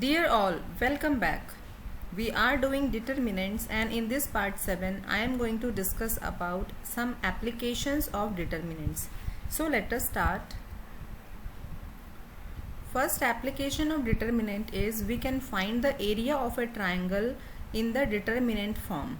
Dear all, welcome back. We are doing determinants, and in this part 7 I am going to discuss about some applications of determinants. So let us start. First application of determinant is we can find the area of a triangle in the determinant form.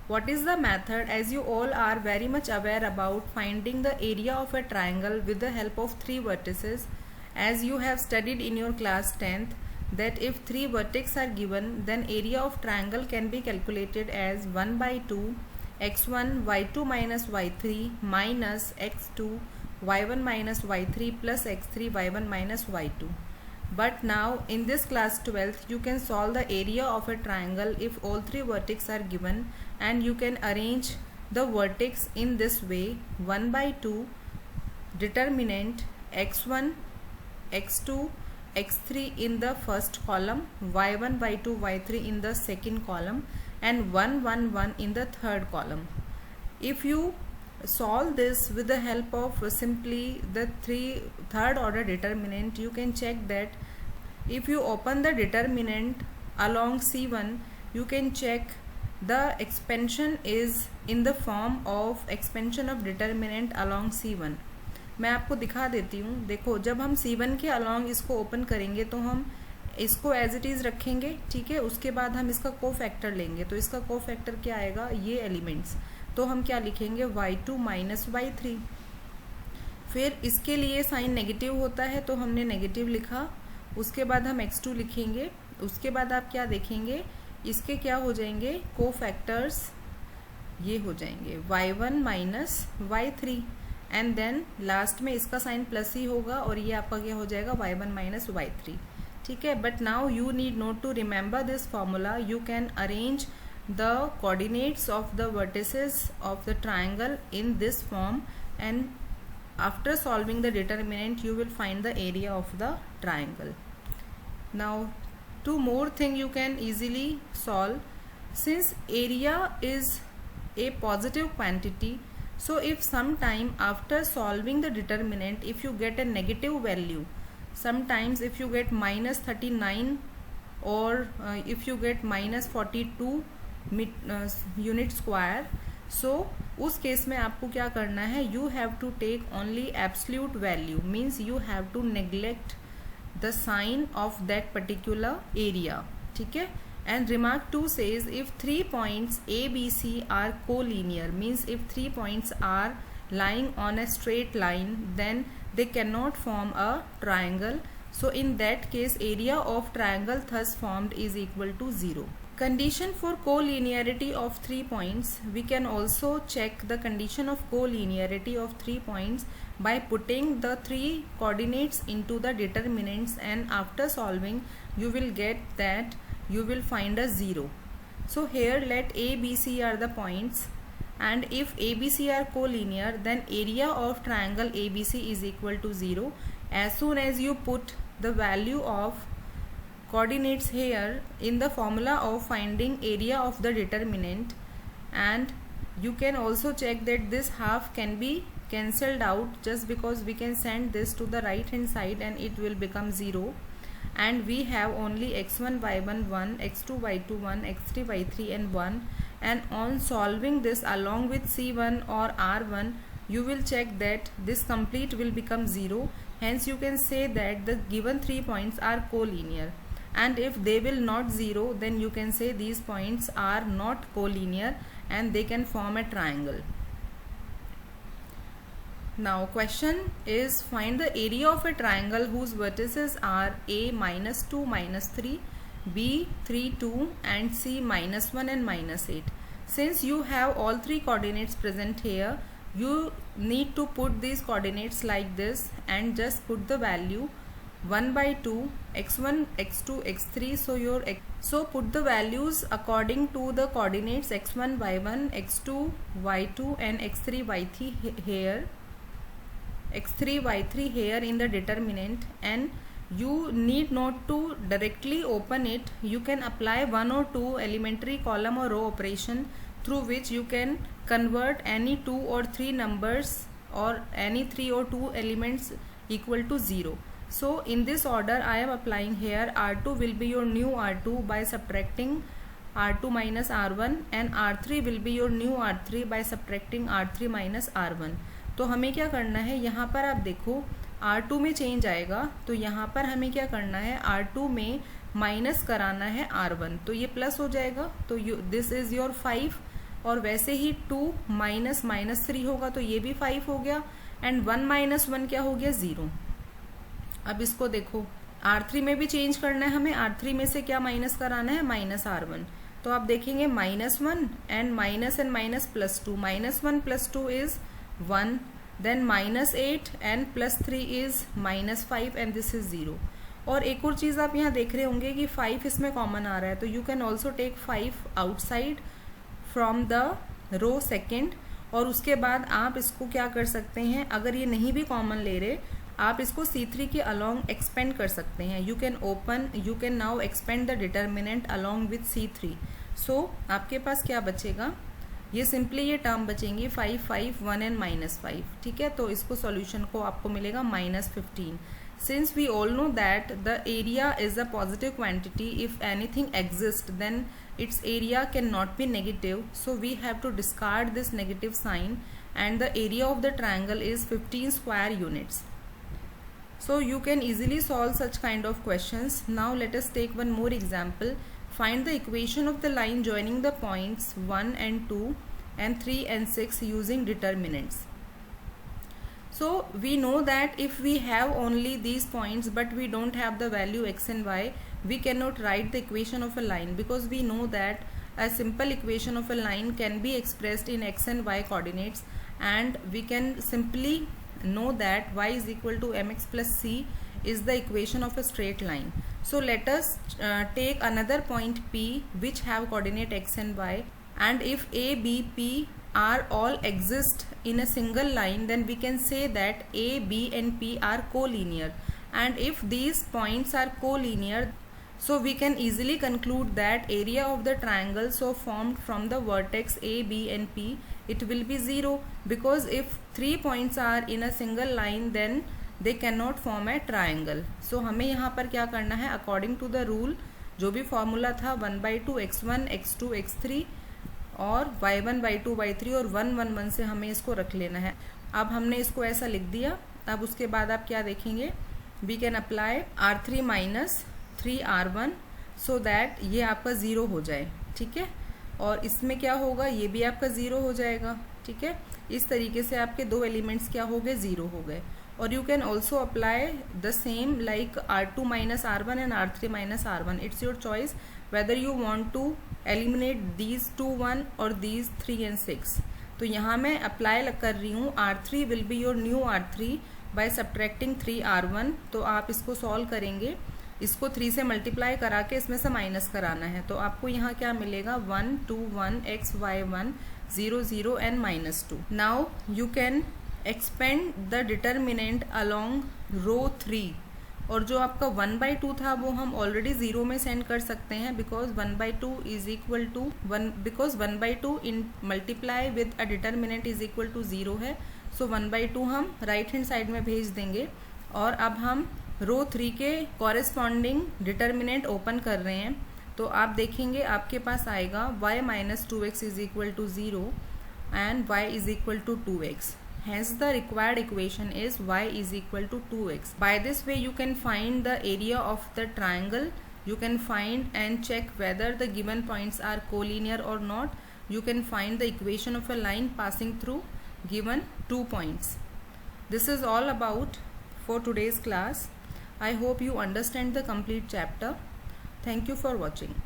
What is the method? As you all are very much aware about finding the area of a triangle with the help of three vertices, as you have studied in your class 10th, that if three vertices are given, then area of triangle can be calculated as 1 by 2 x1 y2 minus y3 minus x2 y1 minus y3 plus x3 y1 minus y2. But now in this class 12th you can solve the area of a triangle if all three vertices are given, and you can arrange the vertex in this way: 1 by 2 determinant x1 x2 x3 in the first column, y1 y2 y3 in the second column, and 1 1 1 in the third column. If you solve this with the help of simply the third order determinant, you can check that if you open the determinant along C1, you can check the expansion is in the form of expansion of determinant along C1. मैं आपको दिखा देती हूँ. देखो, जब हम C1 के along इसको ओपन करेंगे तो हम इसको एज इट इज़ रखेंगे, ठीक है. उसके बाद हम इसका कोफैक्टर लेंगे, तो इसका कोफैक्टर क्या आएगा, ये एलिमेंट्स. तो हम क्या लिखेंगे, y2 माइनस y3. फिर इसके लिए साइन नेगेटिव होता है तो हमने नेगेटिव लिखा. उसके बाद हम x2 लिखेंगे. उसके बाद आप क्या देखेंगे, इसके क्या हो जाएंगे, कोफैक्टर्स ये हो जाएंगे y1 minus y3, and then last में इसका साइन प्लस ही होगा और ये आपका क्या हो जाएगा, y1 माइनस y3, ठीक है. But now you need note to remember this formula. You can arrange the coordinates of the vertices of the triangle in this form, and after solving the determinant you will find the area of the triangle. Now two more thing you can easily solve. Since area is a positive quantity, so if sometime after solving the determinant if you get a negative value, sometimes if you get minus 39 or if you get minus 42 unit square, so उस case में आपको क्या करना है, you have to take only absolute value, means you have to neglect the sign of that particular area, ठीक है. And remark 2 says if 3 points A B C are collinear, means if 3 points are lying on a straight line, then they cannot form a triangle. So in that case area of triangle thus formed is equal to 0. Condition for collinearity of 3 points. We can also check the condition of collinearity of 3 points by putting the 3 coordinates into the determinants, and after solving you will get that you will find a 0. So here let A, B, C are the points, and if A, B, C are collinear then area of triangle ABC is equal to 0. As soon as you put the value of coordinates here in the formula of finding area of the determinant, and you can also check that this half can be cancelled out just because we can send this to the right hand side and it will become 0, and we have only x1 y1 1, x2 y2 1, x3 y3 and 1, and on solving this along with c1 or r1 you will check that this complete will become 0. Hence you can say that the given 3 points are collinear, and if they will not 0 then you can say these points are not collinear and they can form a triangle. Now question is, find the area of a triangle whose vertices are a minus 2 minus 3, b 3 2 and c minus 1 and minus 8. Since you have all 3 coordinates present here, you need to put these coordinates like this and just put the value 1 by 2 x1 x2 x3. So put the values according to the coordinates x1 y1 x2 y2 and x3 y3 here, x3 y3 here in the determinant, and you need not to directly open it. You can apply 1 or 2 elementary column or row operation through which you can convert any 2 or 3 numbers or any 3 or 2 elements equal to 0. So in this order I am applying here. R2 will be your new R2 by subtracting R2 minus R1 and R3 will be your new R3 by subtracting R3 minus R1. तो हमें क्या करना है, यहाँ पर आप देखो R2 में चेंज आएगा, तो यहाँ पर हमें क्या करना है, R2 में माइनस कराना है R1, तो ये प्लस हो जाएगा, तो दिस इज योर 5, और वैसे ही 2 माइनस माइनस 3 होगा तो ये भी 5 हो गया, एंड 1 माइनस 1 क्या हो गया, 0। अब इसको देखो R3 में भी चेंज करना है हमें, R3 में से क्या माइनस कराना है, माइनस R1, तो आप देखेंगे -1 and minus +2, -1 + 2 is 1, then -8 and +3 is -5 and this is 0। और एक और चीज़ आप यहाँ देख रहे होंगे कि 5 इसमें कॉमन आ रहा है, तो you can also take 5 outside from the row second, और उसके बाद आप इसको क्या कर सकते हैं, अगर ये नहीं भी कॉमन ले रहे, आप इसको C3 के अलोंग एक्सपेंड कर सकते हैं। You can now expand the determinant along with C3। सो आपके पास क्या बचेगा, ये सिंपली ये टर्म बचेंगी 5, 5, 1 एंड -5, ठीक है। तो इसको सॉल्यूशन को आपको मिलेगा -15। Since we all know that the area is a positive quantity, if anything exist then its area cannot be negative, so we have to discard this negative sign, and the area of the triangle is 15 square units. So you can easily solve such kind of questions. Now let us take one more example. Find the equation of the line joining the points 1 and 2 and 3 and 6 using determinants. So we know that if we have only these points but we don't have the value x and y, we cannot write the equation of a line, because we know that a simple equation of a line can be expressed in x and y coordinates, and we can simply know that y is equal to mx plus c is the equation of a straight line. So let us take another point P which have coordinate x and y, and if A, B, P are all exist in a single line, then we can say that A, B and P are collinear, and if these points are collinear, so we can easily conclude that area of the triangle so formed from the vertex A, B and P, it will be 0, because if 3 points are in a single line then they cannot form a triangle. So हमें यहाँ पर क्या करना है, according to the rule, जो भी formula था 1/2 x1 x2 x3 और y1 y2 y3 और 1 1 1 से हमें इसको रख लेना है। अब हमने इसको ऐसा लिख दिया। अब उसके बाद आप क्या देखेंगे, we can apply R3 minus 3R1 so that ये आपका 0 हो जाए, ठीक है। और इसमें क्या होगा, ये भी आपका 0 हो जाएगा, ठीक है। इस तरीके से आपके दो एलिमेंट्स क्या हो गए, 0 हो गए। और you can also apply the same like R2 minus R1 and R3 minus R1, it's your choice whether you want to eliminate these 2 1 or these 3 and 6. तो यहाँ मैं अप्लाई कर रही हूँ R3 will be your new R3 by subtracting 3R1। तो आप इसको solve करेंगे, इसको 3 से मल्टीप्लाई करा के इसमें से माइनस कराना है, तो आपको यहाँ क्या मिलेगा 1 2 1 x y 1 0 0 and -2। Now you can expand the determinant along row 3, और जो आपका 1/2 था वो हम ऑलरेडी 0 में सेंड कर सकते हैं, because 1/2 is equal to 1, because 1/2 in multiply with a determinant is equal to 0 है। सो 1/2 हम राइट हैंड साइड में भेज देंगे, और अब हम रो 3 के कॉरेस्पॉन्डिंग डिटर्मिनेंट ओपन कर रहे हैं। तो आप देखेंगे आपके पास आएगा y minus 2x is equal to 0 and y is equal to 2x. Hence the required equation is y is equal to 2x. By this way you can find the area of the triangle. You can find and check whether the given points are collinear or not. You can find the equation of a line passing through given 2 points. This is all about for today's class. I hope you understand the complete chapter. Thank you for watching.